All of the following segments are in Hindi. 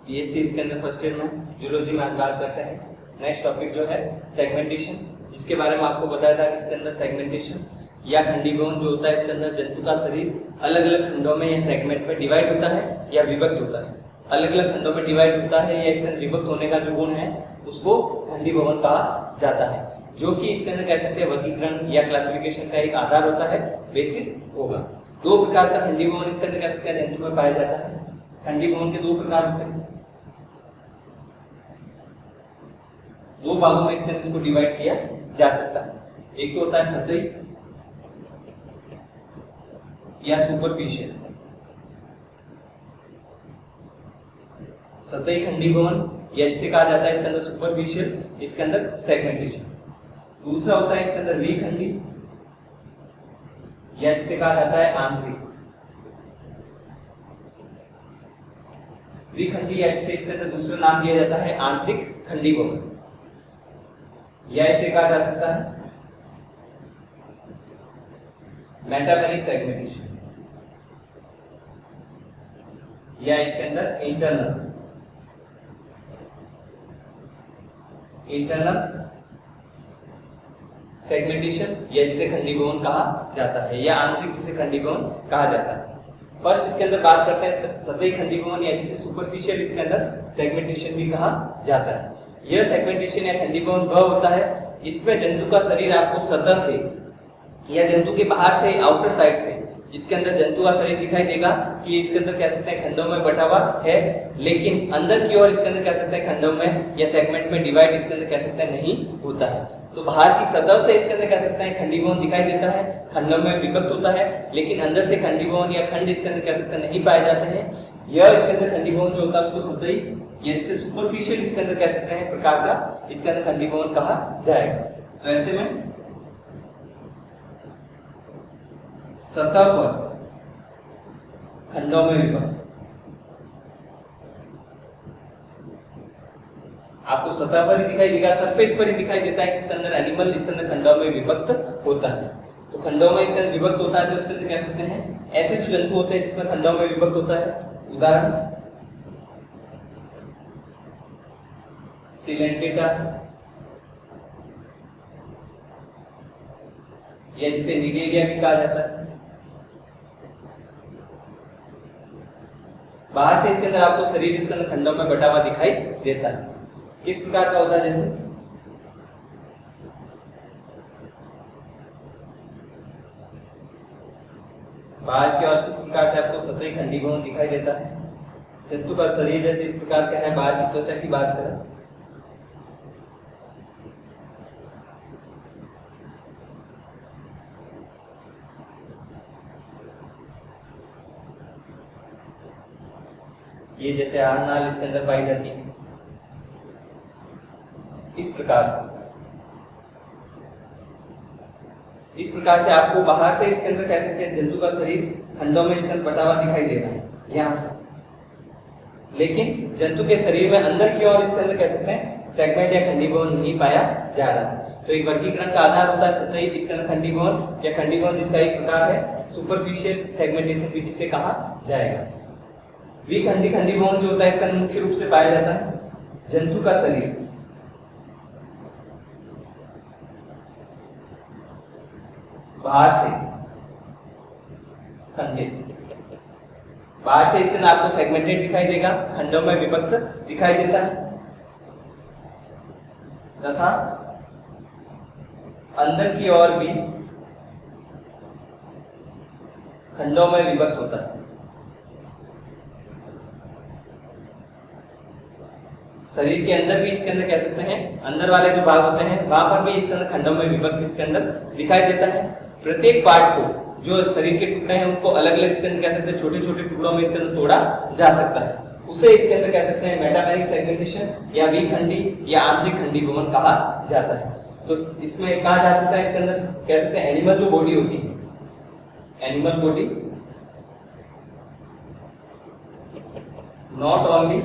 बीएससी इसके अंदर फर्स्ट ईयर में जूलॉजी में आज बात करते हैं। नेक्स्ट टॉपिक जो है सेगमेंटेशन, जिसके बारे में आपको बताया था कि इसके अंदर सेगमेंटेशन या खंडीभवन जो होता है, इसके अंदर जंतु का शरीर अलग अलग खंडों में या सेगमेंट में डिवाइड होता है या विभक्त होता है। अलग अलग खंडों में डिवाइड होता है या इसके अंदर विभक्त होने का जो गुण है उसको खंडीभवन कहा जाता है, जो कि इसके अंदर कह सकते हैं वर्गीकरण या क्लासिफिकेशन का एक आधार होता है, बेसिस होगा। दो प्रकार का खंडीभवन इसके अंदर कह सकते हैं जंतु में पाया जाता है। खंडीभवन के दो प्रकार होते हैं, दो भागों में इसके अंदर इसको डिवाइड किया जा सकता है। एक तो होता है सतही या सुपरफिशियल। सतही खंडीभवन या जिसे कहा जाता है इसके अंदर सुपरफिशियल, इसके अंदर सेगमेंटेशन। दूसरा होता है इसके अंदर विखंडी या जिसे कहा जाता है आंतरिक। विखंडी या जिसे इसके अंदर दूसरा नाम दिया जाता है आंतरिक खंडीभवन, या इसे कहा जा सकता है मेटामेरिक सेगमेंटेशन, या इसके अंदर इंटरनल सेगमेंटेशन या जिसे खंडीभवन कहा जाता है, या आंतरिक जिसे खंडीभवन कहा जाता है। फर्स्ट इसके अंदर बात करते हैं सतही खंडीभवन या जिसे सुपरफिशियल इसके अंदर सेगमेंटेशन भी कहा जाता है। यह सेगमेंटेशन या खंडीभवन वह होता है इसमें जंतु का शरीर आपको सतह से या जंतु के बाहर से आउटर साइड से इसके अंदर जंतु का शरीर दिखाई देगा कि इसके अंदर कह सकते हैं खंडों में बटा हुआ है, लेकिन अंदर की ओर इसके अंदर कह सकते हैं खंडों में या सेगमेंट में डिवाइड इसके अंदर कह सकते हैं नहीं होता है। तो बाहर की सतह से इसके अंदर कह सकते हैं खंडीभवन दिखाई देता है, खंडों में विभक्त होता है, लेकिन अंदर से खंडीभवन या खंड इसके अंदर कह सकते हैं नहीं पाए जाते हैं। यह इसके अंदर खंडीभवन जो होता है उसको सतही या जिसे सुपरफिशियल इसके अंदर कह सकते हैं प्रकार का इसके अंदर खंडीभवन कहा जाएगा। तो ऐसे में सतह पर खंडों में विभक्त, आपको सतह पर ही दिखाई देगा, सरफेस पर ही दिखाई देता है कि इसके अंदर एनिमल इसके अंदर खंडों में विभक्त होता है। तो खंडों में इसके अंदर विभक्त होता है तो इसके अंदर कह सकते हैं ऐसे जो जंतु होते हैं जिसमें खंडों में विभक्त होता है, उदाहरण सिलेंटेटा या जिसे निडेरिया भी कहा जाता है। बाहर से इसके अंदर आपको शरीर इसके अंदर खंडों में बटा हुआ दिखाई देता है। किस प्रकार का होता है, जैसे बाहर की ओर किस प्रकार से आपको सतही खंडीभवन दिखाई देता है। जंतु का शरीर जैसे इस प्रकार का है, बाहर की त्वचा की बात करें ये जैसे आहार नाल इसके अंदर पाई जाती है, इस प्रकार से आपको बाहर से इसके अंदर कह सकते हैं जंतु का शरीर खंडों में इसके अंदर बटा हुआ दिखाई दे रहा है यहाँ से, लेकिन जंतु के शरीर में अंदर की ओर इसके अंदर कह सकते हैं सेगमेंट या खंडीभवन नहीं पाया जा रहा है। तो एक वर्गीकरण का आधार होता है सतही इसके अंदर खंडीभवन या खंडीभवन जिसका एक प्रकार है सुपरफिशियल सेगमेंटेशन भी जिसे कहा जाएगा। विखंडी खंडीभवन जो होता है इसका मुख्य रूप से पाया जाता है जंतु का शरीर बाहर से खंडित, बाहर से इसके अंदर आपको सेगमेंटेड दिखाई देगा, खंडों में विभक्त दिखाई देता है, तथा अंदर की ओर भी खंडों में विभक्त होता है। शरीर के अंदर भी इसके अंदर कह सकते हैं अंदर वाले जो भाग होते हैं वहां पर भी इसके अंदर खंडों में विभक्त इसके अंदर दिखाई देता है। प्रत्येक पार्ट को जो शरीर के टुकड़े हैं उनको अलग अलग इसके अंदर कह सकते हैं छोटे छोटे टुकड़ों में इसके अंदर तोड़ा जा सकता है, उसे इसके अंदर कह सकते हैं मेटामेरिक सेगमेंटेशन या विखंडी या आंतरिक खंडीभवन कहा जाता है। तो इसमें कहा जा सकता है इसके अंदर कह सकते हैं एनिमल जो बॉडी होती है, animal body not only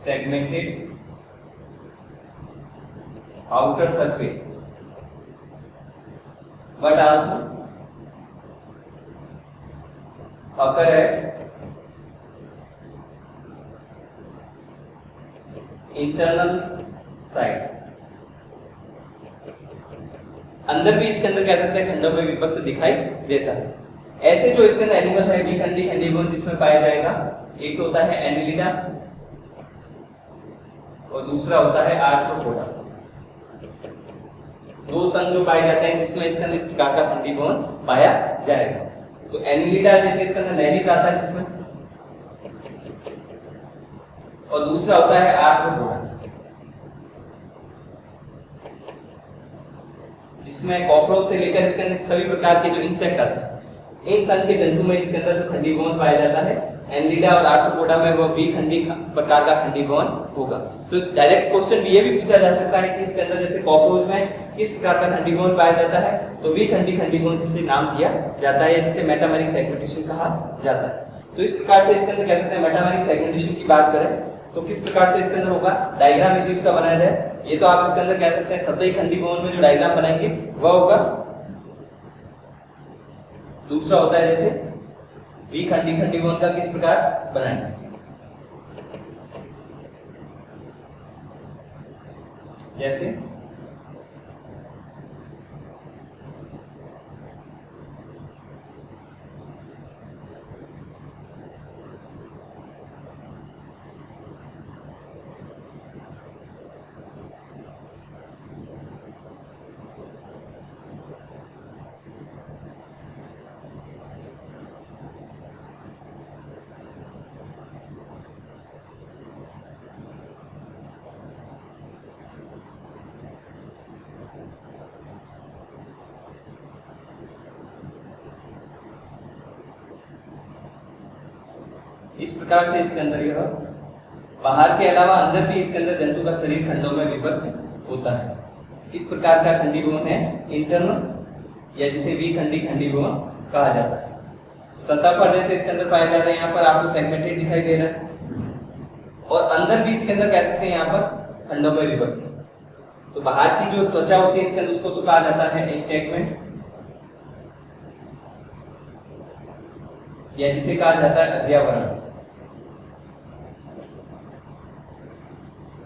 segmented outer surface but also occur at internal side. अंदर भी इसके अंदर कह सकते हैं खंडों में विभक्त दिखाई देता है। ऐसे जो इसके अंदर एनिमल है द्विखंडी खंडीभवन जिसमें पाया जाएगा, एक तो होता है एनिलिडा और दूसरा होता है आर्थ्रोपोडा। दो संघ जो पाए जाते हैं जिसमें इसके अंदर इस प्रकार का खंडीभवन पाया जाएगा। तो एनिलिडा जैसे इसके अंदर नेरिस आता है जिसमें, और दूसरा होता है आर्थ्रोपोडा जिसमें कॉकरोच से लेकर इसके अंदर सभी प्रकार के जो इंसेक्ट आते हैं, इन संघ के जंतु में इसके अंदर जो खंडीभवन पाया जाता है एनिलिडा और आर्थ्रोपोडा में वो द्विखंडी प्रकार का खंडीभवन होगा। तो डायरेक्ट क्वेश्चन ये भी पूछा जा सकता है कि इसके अंदर जैसे कॉकरोच में किस प्रकार का खंडीभवन पाया जाता है, तो द्विखंडी खंडीभवन जिसे नाम दिया जाता है, जिसे मेटामेरिक सेगमेंटेशन कहा जाता है। तो इस प्रकार से इसके अंदर कह सकते हैं मेटामेरिक सेगमेंटेशन की बात करें तो किस प्रकार से इसके अंदर होगा, डायग्राम यदि उसका बनाया जाए, ये तो आप इसके अंदर कह सकते हैं सतही खंडीभवन में जो डायग्राम बनाएंगे वह होगा। दूसरा होता है जैसे द्विखंडी खंडीभवन का किस प्रकार बनाएंगे, जैसे इस प्रकार से इसके अंदर यह बाहर के अलावा अंदर भी इसके अंदर जंतु का शरीर खंडों में विभक्त होता है। इस प्रकार का खंडीभवन है इंटरनल या जिसे द्विखंडी खंडीभवन कहा जाता है। सतह पर जैसे इसके अंदर पाया जाता है, यहाँ पर आपको सेगमेंटेड दिखाई दे रहा है, और अंदर भी इसके अंदर कह सकते हैं यहाँ पर खंडों में विभक्त है। तो बाहर की जो त्वचा होती है इसके अंदर उसको तो कहा जाता है इंटैगमेंट या जिसे कहा जाता है अध्यावरण,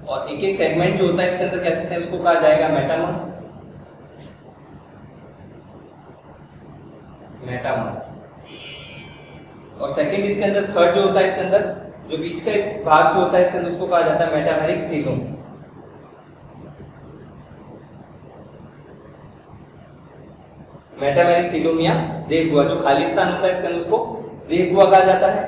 और एक एक सेगमेंट जो होता है इसके अंदर कह सकते हैं उसको कहा जाएगा मेटामर्स। और सेकंड इसके अंदर थर्ड जो होता है इसके अंदर जो बीच का एक भाग जो होता है इसके अंदर उसको कहा जाता है मेटामेरिक सीलोम। मेटामेरिक सीलोम या देहगुहा, जो खाली स्थान होता है इसके अंदर उसको देहगुहा कहा जाता है,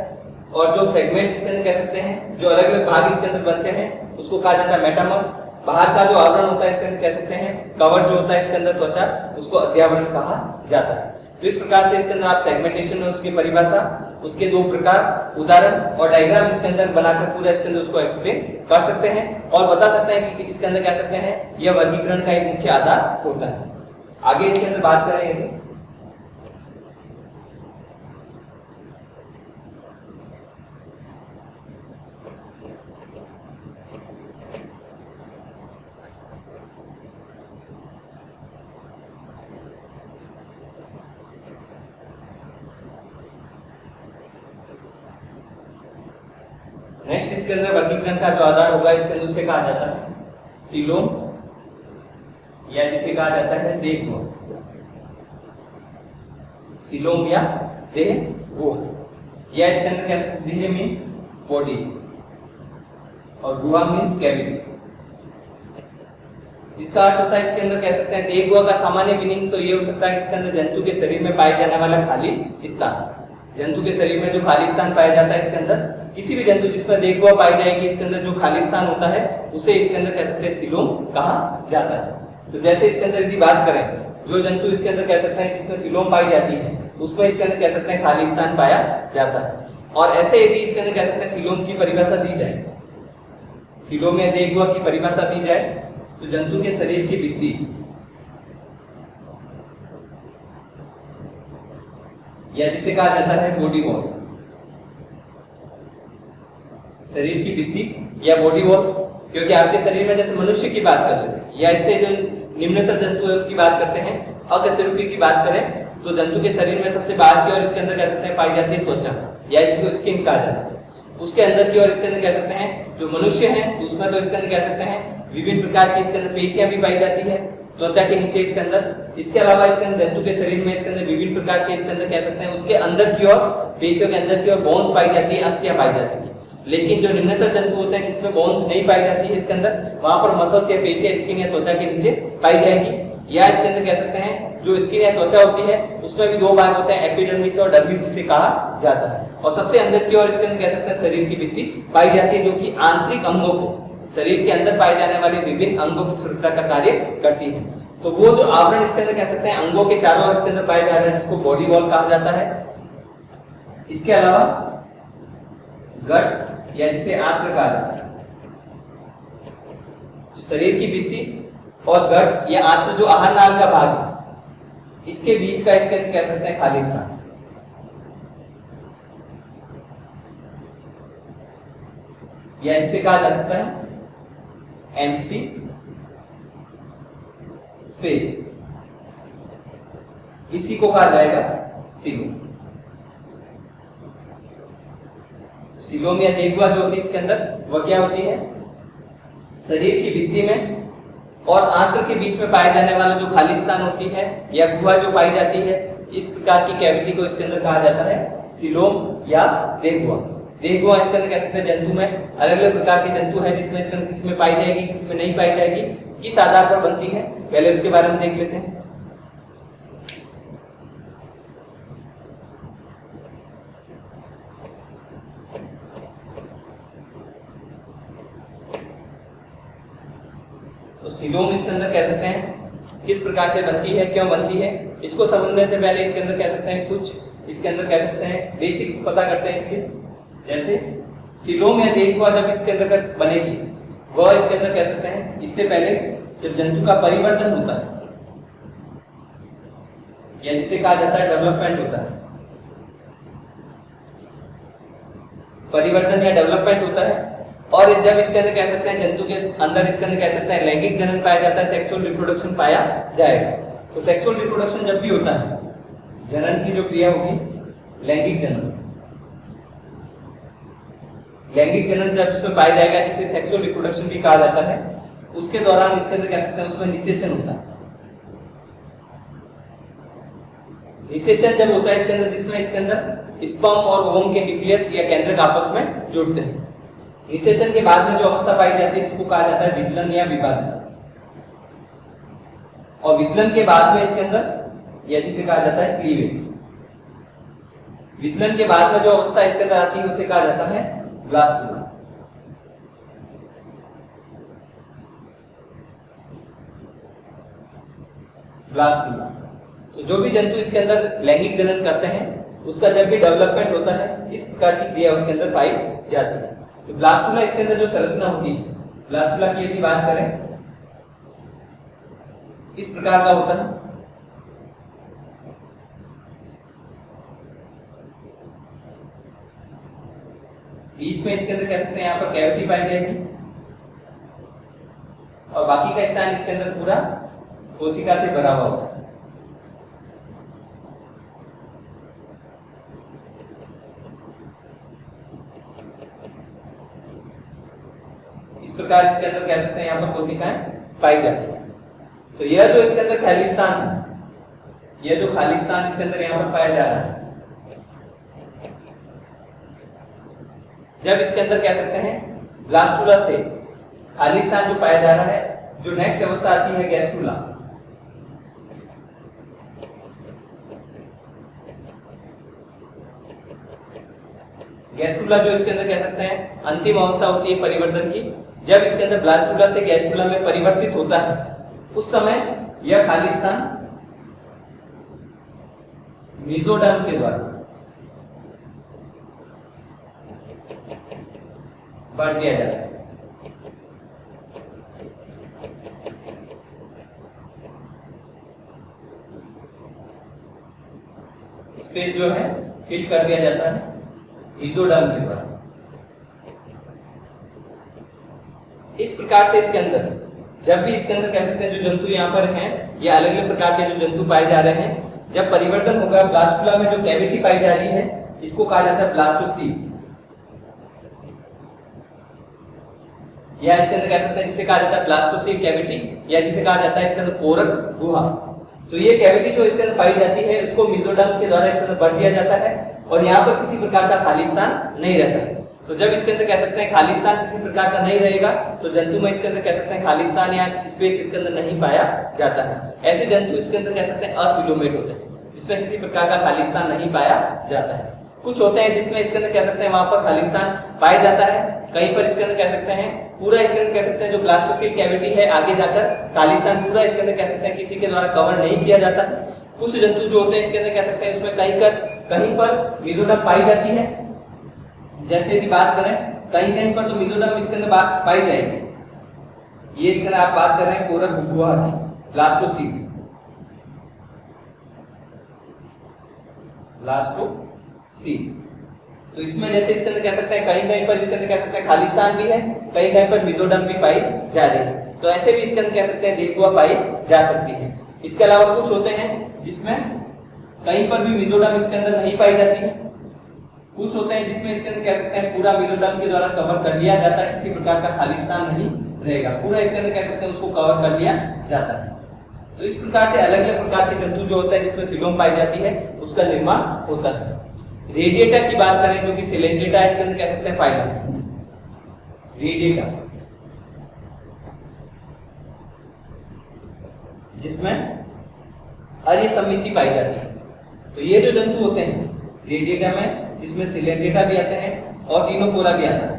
और जो सेगमेंट इसके अंदर कह सकते हैं जो अलग अलग भाग इसके अंदर बनते हैं उसको कहा जाता है मेटामर्स। बाहर का जो आवरण होता है इसके अंदर कह सकते हैं कवर जो होता है इसके अंदर त्वचा, उसको अध्यावरण कहा जाता है। तो इस प्रकार से इसके अंदर आप सेगमेंटेशन में उसकी परिभाषा, उसके दो प्रकार, उदाहरण और डायग्राम इसके अंदर बनाकर पूरा इसके अंदर उसको एक्सप्लेन कर सकते हैं और बता सकते हैं कि इसके अंदर कह सकते हैं यह वर्गीकरण का एक मुख्य आधार होता है। आगे इसके अंदर बात करें नेक्स्ट इसके अंदर वर्गीकरण का जो आधार होगा इसके अंदर उसे कहा जाता है सीलोम या जिसे कहा जाता है देहगुहा। सीलोम या देहगुहा, या इसके अंदर कह सकते हैं देह मींस बॉडी और गुहा मींस कैविटी। इसका अर्थ होता है इसके अंदर कह सकते हैं देहगुहा का सामान्य मीनिंग तो ये हो सकता है कि इसके अंदर जंतु के शरीर में पाए जाने वाला खाली स्थान, जंतु के शरीर में जो खाली स्थान पाया जाता है इसके अंदर किसी भी जंतु जिसमें देहगुहा पाई जाएगी इसके अंदर जो खाली स्थान होता है उसे इसके अंदर कह सकते हैं सीलोम कहा जाता है। तो जैसे इसके अंदर यदि बात करें जो जंतु इसके अंदर कह सकते हैं जिसमें सीलोम पाई जाती है उसमें इसके अंदर कह सकते हैं खाली स्थान पाया जाता है। और ऐसे यदि इसके अंदर कह सकते हैं सीलोम की परिभाषा दी जाए, सीलोम या देहगुहा की परिभाषा दी जाए तो जंतु के शरीर की भित्ति या जिसे कहा जाता है बॉडी वॉल, शरीर की भित्ति या बॉडी वॉल, क्योंकि आपके शरीर में जैसे मनुष्य की बात कर लेते हैं या इससे जो निम्नतर जंतु है उसकी बात करते हैं, अकशेरुकी की बात करें तो जंतु के शरीर में सबसे बाहर की ओर इसके अंदर कह सकते हैं पाई जाती है त्वचा या जिसको स्किन कहा जाता है। उसके अंदर की ओर इसके अंदर कह सकते हैं जो मनुष्य है उसमें तो इसके अंदर कह सकते हैं विभिन्न प्रकार की इसके अंदर पेशियां भी पाई जाती है त्वचा के नीचे इसके अंदर। इसके अलावा इसके अंदर जंतु के शरीर में इसके अंदर विभिन्न प्रकार के इसके अंदर कह सकते हैं उसके अंदर की ओर पेशियों के अंदर की ओर बोन्स पाई जाती है, अस्थियां पाई जाती है। लेकिन जो निम्नतर जंतु होते हैं जिसमें बोन्स नहीं पाई जाती है इसके अंदर, वहां पर मसल्स या पेशियां स्किन या त्वचा के नीचे पाई जाएगी। या इसके अंदर कह सकते हैं जो स्किन या त्वचा होती है उसमें भी दो भाग होते हैं, एपिडर्मिस और डर्मिस जिसे कहा जाता है। और सबसे अंदर की ओर इसके अंदर कह सकते हैं शरीर की भित्ति पाई जाती है जो कि आंतरिक अंगों को, शरीर के अंदर पाए जाने वाले विभिन्न अंगों की सुरक्षा का कार्य करती है। तो वो जो आवरण इसके अंदर कह सकते हैं अंगों के चारों ओर इसके अंदर पाए जा रहे हैं जिसको बॉडी वॉल कहा जाता है। इसके अलावा गट या जिसे आंत्र कहा जाता है, तो शरीर की भित्ति और गट या आंत्र जो आहार नाल का भाग है इसके बीच का इसके अंदर कह सकते हैं खाली स्थान, या जिसे कहा जा सकता है एम्प्टी स्पेस, इसी को कहा जाएगा सीलोम। सीलोम या देखुआ जो होती है इसके अंदर वह क्या होती है, शरीर की भित्ति में और आंत्र के बीच में पाए जाने वाला जो खाली स्थान होती है या गुहा जो पाई जाती है, इस प्रकार की कैविटी को इसके अंदर कहा जाता है सीलोम या देखुआ। देखुआ इसके अंदर कह सकते हैं जंतु में अलग अलग प्रकार के जंतु है जिसमें इसके अंदर किसी में पाई जाएगी किसी में नहीं पाई जाएगी, किस आधार पर बनती है पहले उसके बारे में देख लेते हैं। तो सीलोम इसके अंदर कह सकते हैं किस प्रकार से बनती है, क्यों बनती है, इसको समझने से पहले इसके अंदर कह सकते हैं कुछ इसके अंदर कह सकते हैं बेसिक्स पता करते हैं इसके। जैसे सीलोम या देखुआ जब इसके अंदर बनेगी वह इसके अंदर कह सकते हैं इससे पहले जब जंतु का परिवर्तन होता है या जिसे कहा जाता है डेवलपमेंट होता है, परिवर्तन या डेवलपमेंट होता है, और जब इसके अंदर कह सकते हैं जंतु के अंदर इसके अंदर कह सकते हैं लैंगिक जनन पाया जाता है, सेक्सुअल रिप्रोडक्शन पाया जाएगा। तो सेक्सुअल रिप्रोडक्शन जब भी होता है, जनन की जो क्रिया होगी लैंगिक जनन, लैंगिक जनन जब इसमें पाया जाएगा जिसे सेक्सुअल रिप्रोडक्शन भी कहा जाता है, उसके दौरान इसके अंदर कह सकते हैं उसमें निषेचन होता है। निषेचन जब होता है इसके अंदर जिसमें इसके अंदर स्पर्म और ओवम के न्यूक्लियस या केंद्रक आपस में जुड़ते हैं। निषेचन के बाद में जो अवस्था पाई जाती है इसको कहा जाता है विदलन या विभाजन, और विदलन के बाद में इसके अंदर या जिसे कहा जाता है क्लीवेज। विदलन के बाद में जो अवस्था इसके अंदर आती है उसे कहा जाता है ब्लास्टुला। ब्लास्टुला तो जो भी जंतु इसके अंदर लैंगिक जनन करते हैं उसका जब भी डेवलपमेंट होता है इस प्रकार की क्रिया उसके अंदर पाई जाती है। तो ब्लास्टुला इसके अंदर जो संरचना होगी, ब्लास्टुला की यदि बात करें इस प्रकार का होता है। बीच में इसके अंदर कह सकते हैं यहाँ पर कैविटी पाई जाएगी और बाकी का स्थान इसके अंदर पूरा कोशिका से भरा हुआ होता है। इस प्रकार इसके अंदर कह सकते हैं यहाँ पर कोशिकाएं पाई जाती है। तो यह जो इसके अंदर खाली स्थान है, यह जो खाली स्थान इसके अंदर यहाँ पर पाया जा रहा है, जब इसके अंदर कह सकते हैं ब्लास्टुला से खाली स्थान जो पाया जा रहा है, जो नेक्स्ट अवस्था आती है गैस्ट्रुला। गैस्ट्रुला जो इसके अंदर कह सकते हैं अंतिम अवस्था होती है परिवर्तन की, जब इसके अंदर ब्लास्टुला से गैस्ट्रुला में परिवर्तित होता है उस समय यह खाली स्थान मेसोडर्म के द्वारा भर दिया जाता है। स्पेस जो है फिल कर दिया जाता है मेसोडर्म के द्वारा। इस प्रकार से इसके अंदर जब भी इसके अंदर कह सकते हैं जो जंतु यहाँ पर हैं या अलग अलग प्रकार के जो जंतु पाए जा रहे हैं, जब परिवर्तन होगा ब्लास्टुला में जो कैविटी पाई जा रही है इसको कहा जाता है ब्लास्टोसील। या इसके अंदर कह सकते हैं जिसे कहा जाता है ब्लास्टोसील कैविटी, या जिसे कहा जाता है इसके अंदर कोरक गुहा। तो ये कैविटी जो इसके अंदर पाई जाती है उसको मेसोडर्म के द्वारा इसके अंदर भर दिया जाता है और यहाँ पर किसी प्रकार का खाली स्थान नहीं रहता है। तो जब इसके अंदर कह सकते हैं खाली स्थान किसी प्रकार का नहीं रहेगा तो जंतु में इसके अंदर कह सकते हैं खाली स्थान या स्पेस इसके अंदर नहीं पाया जाता है। ऐसे जंतु इसके अंदर कह सकते हैं असिलोमेट होते हैं, जिसमें किसी प्रकार का खाली स्थान नहीं पाया जाता है। कुछ होते हैं जिसमें इसके अंदर कह सकते हैं वहां पर खाली स्थान पाया जाता है, कहीं पर इसके अंदर कह सकते हैं पूरा इसके अंदर कह सकते हैं जो ब्लास्टोसील कैविटी है आगे जाकर खाली स्थान पूरा इसके अंदर कह सकते हैं किसी के द्वारा कवर नहीं किया जाता। कुछ जंतु जो होते हैं इसके अंदर कह सकते हैं उसमें कहीं पर मेसोडर्म पाई जाती है। जैसे यदि बात करें कहीं कहीं पर जो मेसोडर्म इसके अंदर पाई जाएगी, ये इसके अंदर आप बात कर रहे हैं कोरक गुहा की, ब्लास्टोसील तो इसमें जैसे इसके अंदर कह सकते हैं कहीं कहीं पर इसके अंदर कह सकते हैं खाली स्थान भी है, कहीं कहीं पर मेसोडर्म भी पाई जा रही है। तो ऐसे भी इसके अंदर कह सकते हैं देह गुहा पाई जा सकती है। इसके अलावा कुछ होते हैं जिसमें कहीं पर भी मेसोडर्म इसके अंदर नहीं पाई जाती है। कुछ होते हैं जिसमें इसके अंदर कह सकते हैं पूरा मेसोडर्म के द्वारा कवर कर लिया जाता है, किसी प्रकार का खाली स्थान नहीं रहेगा, पूरा इसके अंदर कह सकते हैं उसको कवर कर लिया जाता है। तो इस प्रकार से अलग अलग प्रकार के जंतु जो होता है जिसमें सिलोम पाई जाती है उसका निर्माण होता है। रेडिएटा की बात करें जो कि सिलेंटेटा इसके अंदर कह सकते हैं फाइलम रेडिएटा, जिसमें अर्य समिति पाई जाती है। तो ये जो जंतु होते हैं रेडिएटा में, जिसमें सिलेंटेटा भी आते हैं और टीनोफोरा भी आता है।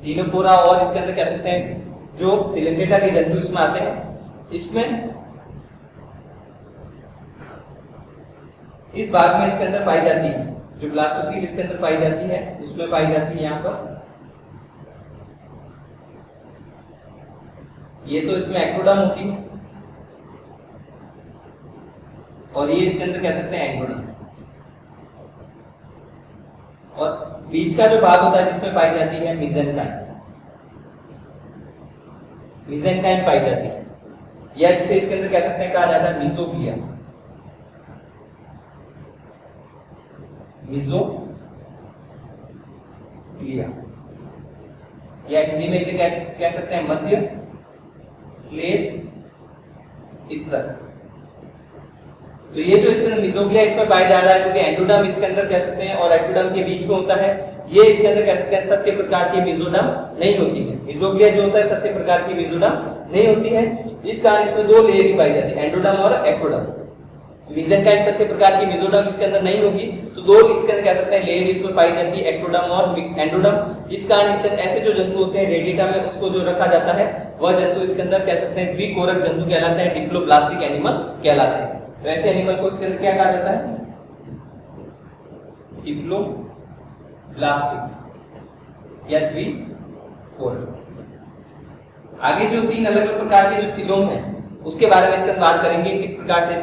टीनोफोरा और इसके अंदर कह सकते हैं जो सिलेंटेटा के जंतु इसमें आते हैं, इसमें इस भाग में इसके अंदर पाई जाती है जो ब्लास्टोसील इसके अंदर पाई जाती है उसमें पाई जाती है। यहाँ पर ये तो इसमें एक्टोडर्म होती है और ये इसके अंदर कह सकते हैं एंडोडर्म, और बीच का जो भाग होता है जिसमें पाई जाती है मीजेनकाइम पाई जाती है, या जिसे इसके अंदर कह सकते हैं कहा जाता है मीजोग्लिया या हिंदी में इसे कह सकते हैं मध्य श्लेष स्तर। तो ये जो इसके अंदर मीजोग्लिया इसमें पाया जा रहा है जो कि एंडोडर्म इसके अंदर कह सकते हैं और एक्टोडर्म के बीच में होता है, ये इसके अंदर कह सकते हैं सत्य प्रकार की मेसोडर्म नहीं होती है। मीजोग्लिया जो होता है सत्य प्रकार की मेसोडर्म नहीं होती है, इस कारण इसमें दो लेयर ही पाई जाती है, एंडोडर्म और एक्टोडर्म। मीजेनकाइम सत्य प्रकार की मेसोडर्म इसके अंदर नहीं होगी तो दो इसके अंदर कह सकते हैं लेयर इसमें पाई जाती है, एक्टोडर्म और एंडोडर्म। इस कारण इसके अंदर ऐसे जो जंतु होते हैं रेडिएटा में उसको जो रखा जाता है वह जंतु इसके अंदर कह सकते हैं द्विकोरक जंतु कहलाते हैं, डिप्लोब्लास्टिक एनिमल कहलाते हैं। तो ऐसे एनिमल को इसके अंदर क्या कहा जाता है? डिप्लोब्लास्टिक या द्विकोरक। आगे जो तीन अलग अलग प्रकार के जो सिलोम है उसके बारे में इसके अंदर बात करेंगे, किस प्रकार से